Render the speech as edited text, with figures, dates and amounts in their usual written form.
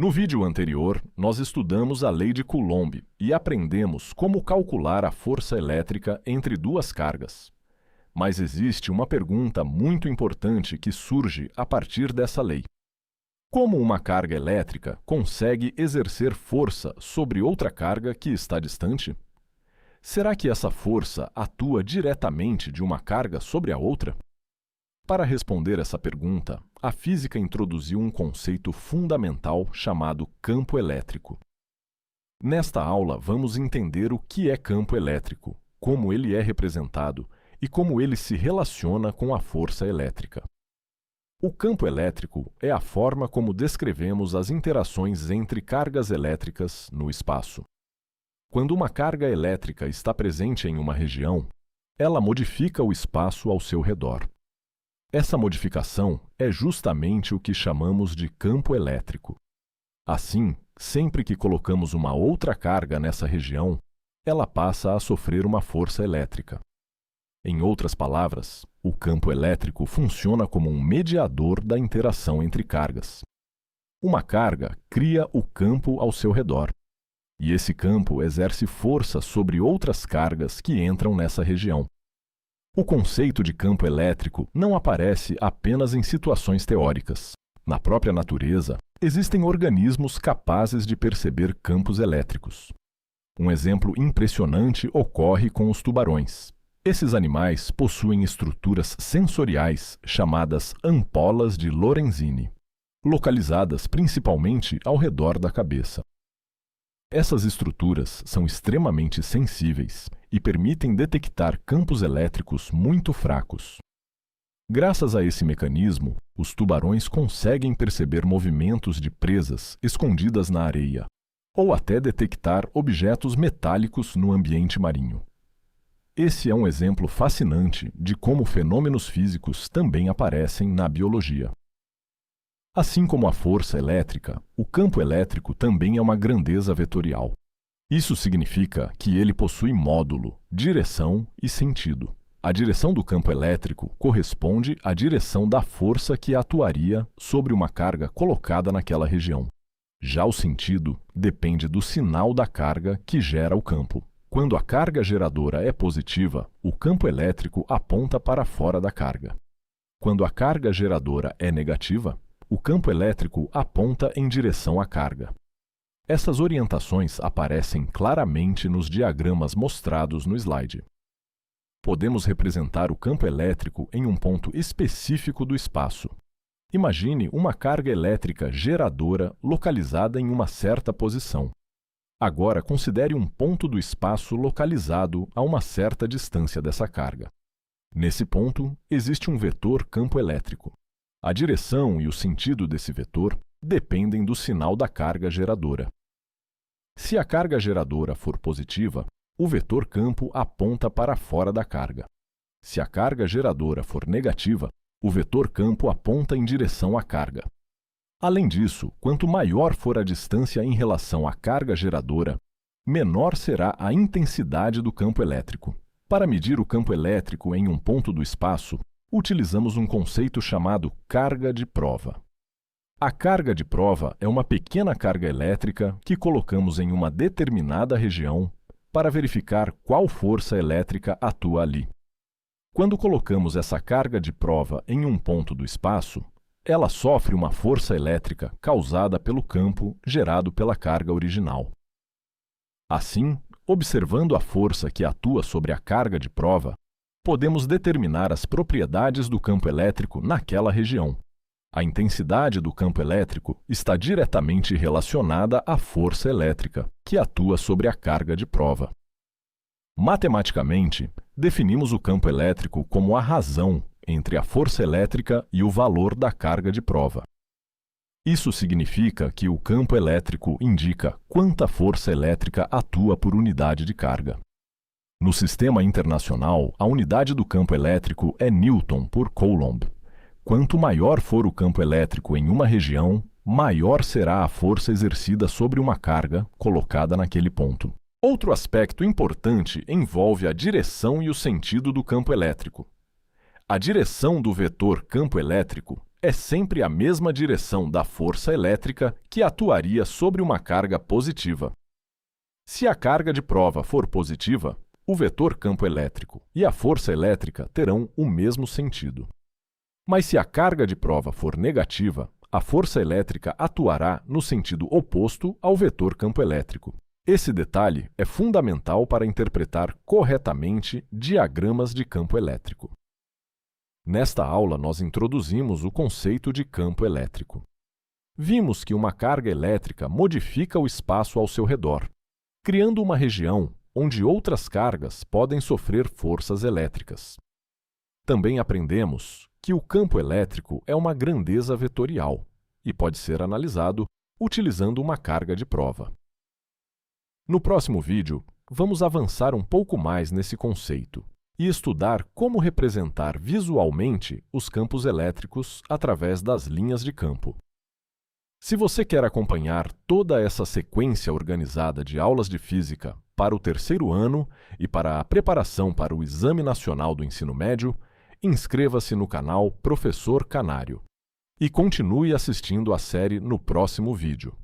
No vídeo anterior, nós estudamos a lei de Coulomb e aprendemos como calcular a força elétrica entre duas cargas. Mas existe uma pergunta muito importante que surge a partir dessa lei. Como uma carga elétrica consegue exercer força sobre outra carga que está distante? Será que essa força atua diretamente de uma carga sobre a outra? Para responder essa pergunta, a física introduziu um conceito fundamental chamado campo elétrico. Nesta aula, vamos entender o que é campo elétrico, como ele é representado e como ele se relaciona com a força elétrica. O campo elétrico é a forma como descrevemos as interações entre cargas elétricas no espaço. Quando uma carga elétrica está presente em uma região, ela modifica o espaço ao seu redor. Essa modificação é justamente o que chamamos de campo elétrico. Assim, sempre que colocamos uma outra carga nessa região, ela passa a sofrer uma força elétrica. Em outras palavras, o campo elétrico funciona como um mediador da interação entre cargas. Uma carga cria o campo ao seu redor, e esse campo exerce força sobre outras cargas que entram nessa região. O conceito de campo elétrico não aparece apenas em situações teóricas. Na própria natureza, existem organismos capazes de perceber campos elétricos. Um exemplo impressionante ocorre com os tubarões. Esses animais possuem estruturas sensoriais chamadas ampolas de Lorenzini, localizadas principalmente ao redor da cabeça. Essas estruturas são extremamente sensíveis e permitem detectar campos elétricos muito fracos. Graças a esse mecanismo, os tubarões conseguem perceber movimentos de presas escondidas na areia, ou até detectar objetos metálicos no ambiente marinho. Esse é um exemplo fascinante de como fenômenos físicos também aparecem na biologia. Assim como a força elétrica, o campo elétrico também é uma grandeza vetorial. Isso significa que ele possui módulo, direção e sentido. A direção do campo elétrico corresponde à direção da força que atuaria sobre uma carga colocada naquela região. Já o sentido depende do sinal da carga que gera o campo. Quando a carga geradora é positiva, o campo elétrico aponta para fora da carga. Quando a carga geradora é negativa, o campo elétrico aponta em direção à carga. Essas orientações aparecem claramente nos diagramas mostrados no slide. Podemos representar o campo elétrico em um ponto específico do espaço. Imagine uma carga elétrica geradora localizada em uma certa posição. Agora considere um ponto do espaço localizado a uma certa distância dessa carga. Nesse ponto, existe um vetor campo elétrico. A direção e o sentido desse vetor dependem do sinal da carga geradora. Se a carga geradora for positiva, o vetor campo aponta para fora da carga. Se a carga geradora for negativa, o vetor campo aponta em direção à carga. Além disso, quanto maior for a distância em relação à carga geradora, menor será a intensidade do campo elétrico. Para medir o campo elétrico em um ponto do espaço, utilizamos um conceito chamado carga de prova. A carga de prova é uma pequena carga elétrica que colocamos em uma determinada região para verificar qual força elétrica atua ali. Quando colocamos essa carga de prova em um ponto do espaço, ela sofre uma força elétrica causada pelo campo gerado pela carga original. Assim, observando a força que atua sobre a carga de prova, podemos determinar as propriedades do campo elétrico naquela região. A intensidade do campo elétrico está diretamente relacionada à força elétrica, que atua sobre a carga de prova. Matematicamente, definimos o campo elétrico como a razão entre a força elétrica e o valor da carga de prova. Isso significa que o campo elétrico indica quanta força elétrica atua por unidade de carga. No sistema internacional, a unidade do campo elétrico é Newton por Coulomb. Quanto maior for o campo elétrico em uma região, maior será a força exercida sobre uma carga colocada naquele ponto. Outro aspecto importante envolve a direção e o sentido do campo elétrico. A direção do vetor campo elétrico é sempre a mesma direção da força elétrica que atuaria sobre uma carga positiva. Se a carga de prova for positiva, o vetor campo elétrico e a força elétrica terão o mesmo sentido. Mas se a carga de prova for negativa, a força elétrica atuará no sentido oposto ao vetor campo elétrico. Esse detalhe é fundamental para interpretar corretamente diagramas de campo elétrico. Nesta aula, nós introduzimos o conceito de campo elétrico. Vimos que uma carga elétrica modifica o espaço ao seu redor, criando uma região onde outras cargas podem sofrer forças elétricas. Também aprendemos que o campo elétrico é uma grandeza vetorial e pode ser analisado utilizando uma carga de prova. No próximo vídeo, vamos avançar um pouco mais nesse conceito e estudar como representar visualmente os campos elétricos através das linhas de campo. Se você quer acompanhar toda essa sequência organizada de aulas de física para o terceiro ano e para a preparação para o Exame Nacional do Ensino Médio, inscreva-se no canal Professor Canário e continue assistindo a série no próximo vídeo.